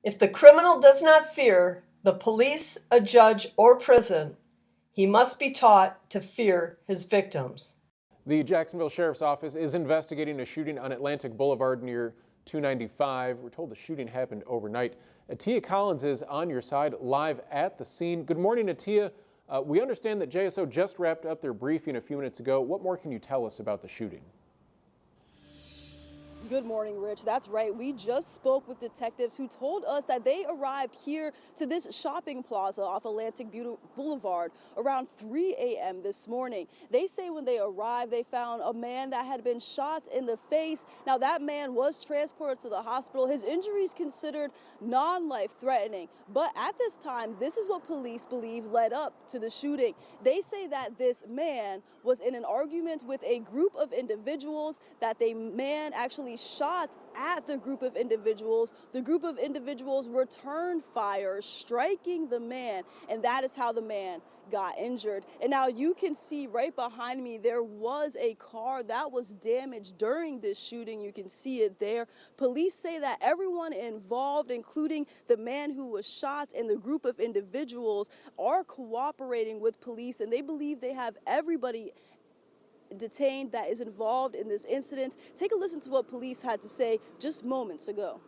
If the criminal does not fear the police, a judge, or prison, he must be taught to fear his victims. The Jacksonville Sheriff's Office is investigating a shooting on Atlantic Boulevard near 295. We're told the shooting happened overnight. Atia Collins is on your side live at the scene. Good morning, Atia. We understand that JSO just wrapped up their briefing a few minutes ago. What more can you tell us about the shooting? Good morning, Rich. That's right. We just spoke with detectives who told us that they arrived here to this shopping plaza off Atlantic Boulevard around 3 a.m. this morning. They say when they arrived, they found a man that had been shot in the face. Now, that man was transported to the hospital. His injuries considered non-life threatening. But at this time, this is what police believe led up to the shooting. They say that this man was in an argument with a group of individuals, that the man actually shot at the group of individuals. The group of individuals returned fire, striking the man, and that is how the man got injured. And now you can see right behind me, there was a car that was damaged during this shooting. You can see it there. Police say that everyone involved, including the man who was shot and the group of individuals, are cooperating with police, and they believe they have everybody detained that is involved in this incident. Take a listen to what police had to say just moments ago.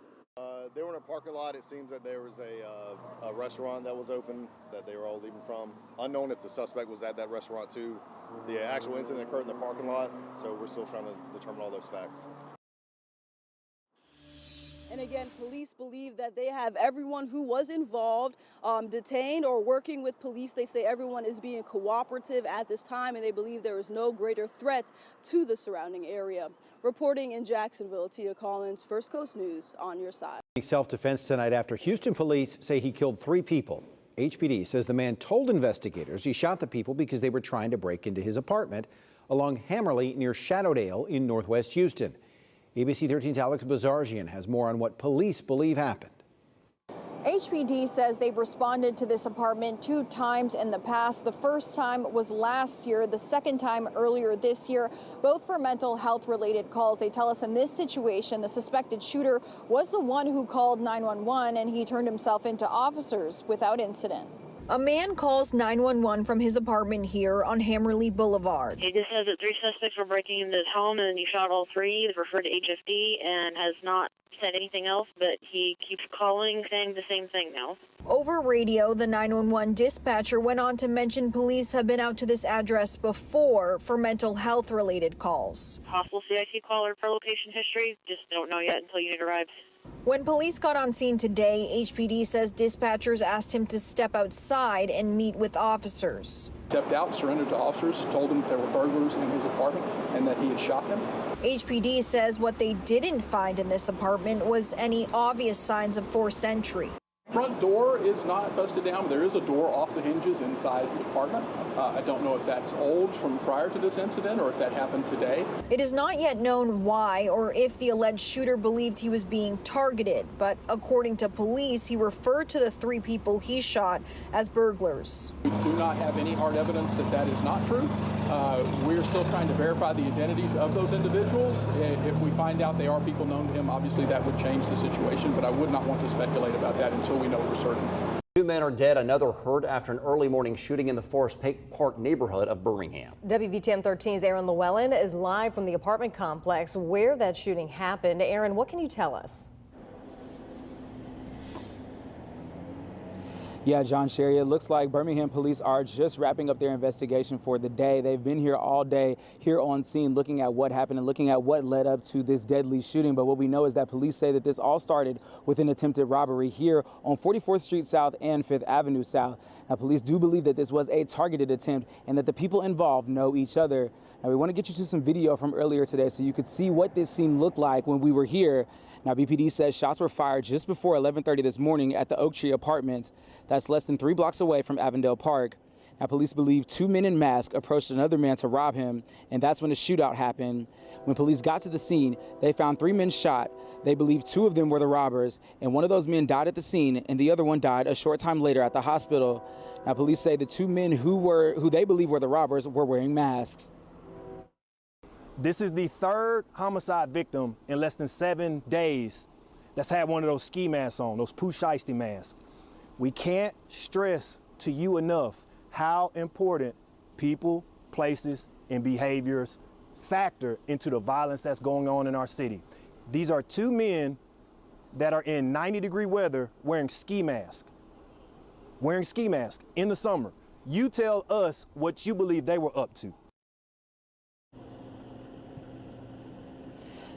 They were in a parking lot. It seems that there was a restaurant that was open that they were all leaving from. Unknown if the suspect was at that restaurant too. The actual incident occurred in the parking lot, so we're still trying to determine all those facts. And again, police believe that they have everyone who was involved detained or working with police. They say everyone is being cooperative at this time, and they believe there is no greater threat to the surrounding area. Reporting in Jacksonville, Atia Collins, First Coast News, on your side. Self-defense tonight after Houston police say he killed 3 people. HPD says the man told investigators he shot the people because they were trying to break into his apartment along Hammerly near Shadowdale in northwest Houston. ABC 13's Alex Bazarjian has more on what police believe happened. HPD says they've responded to this apartment 2 times in the past. The first time was last year, the second time earlier this year, both for mental health related calls. They tell us in this situation, the suspected shooter was the one who called 911, and he turned himself into officers without incident. A man calls 911 from his apartment here on Hammerly Boulevard. He just says that 3 suspects were breaking into his home and he shot all 3. He's referred to HFD and has not said anything else, but he keeps calling, saying the same thing now. Over radio, the 911 dispatcher went on to mention police have been out to this address before for mental health related calls. Possible CIC caller for location history, just don't know yet until unit arrives. When police got on scene today, HPD says dispatchers asked him to step outside and meet with officers. Stepped out, surrendered to officers, told them that there were burglars in his apartment and that he had shot them. HPD says what they didn't find in this apartment was any obvious signs of forced entry. Front door is not busted down, but there is a door off the hinges inside the apartment. I don't know if that's old from prior to this incident or if that happened today. It is not yet known why or if the alleged shooter believed he was being targeted, but according to police, he referred to the 3 people he shot as burglars. We do not have any hard evidence that that is not true. We're still trying to verify the identities of those individuals. If we find out they are people known to him, obviously that would change the situation, but I would not want to speculate about that until we know for certain. 2 men are dead, another hurt after an early morning shooting in the Forest Park neighborhood of Birmingham. WVTM 13's Aaron Llewellyn is live from the apartment complex where that shooting happened. Aaron, what can you tell us? Yeah, John Sherry, it looks like Birmingham police are just wrapping up their investigation for the day. They've been here all day, here on scene, looking at what happened and looking at what led up to this deadly shooting. But what we know is that police say that this all started with an attempted robbery here on 44th Street South and 5th Avenue South. Now, police do believe that this was a targeted attempt and that the people involved know each other. Now, we want to get you to some video from earlier today so you could see what this scene looked like when we were here. Now, BPD says shots were fired just before 11:30 this morning at the Oak Tree Apartments. That's less than 3 blocks away from Avondale Park. Now, police believe 2 men in masks approached another man to rob him, and that's when a shootout happened. When police got to the scene, they found 3 men shot. They believe 2 of them were the robbers, and one of those men died at the scene, and the other one died a short time later at the hospital. Now, police say the 2 men who they believe were the robbers were wearing masks. This is the 3rd homicide victim in less than 7 days that's had one of those ski masks on, those poo shiesty masks. We can't stress to you enough how important people, places, and behaviors factor into the violence that's going on in our city. These are two men that are in 90-degree weather wearing ski masks in the summer. You tell us what you believe they were up to.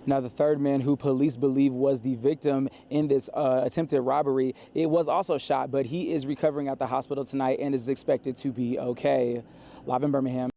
Now, the third man who police believe was the victim in this attempted robbery, it was also shot, but he is recovering at the hospital tonight and is expected to be okay. Live in Birmingham.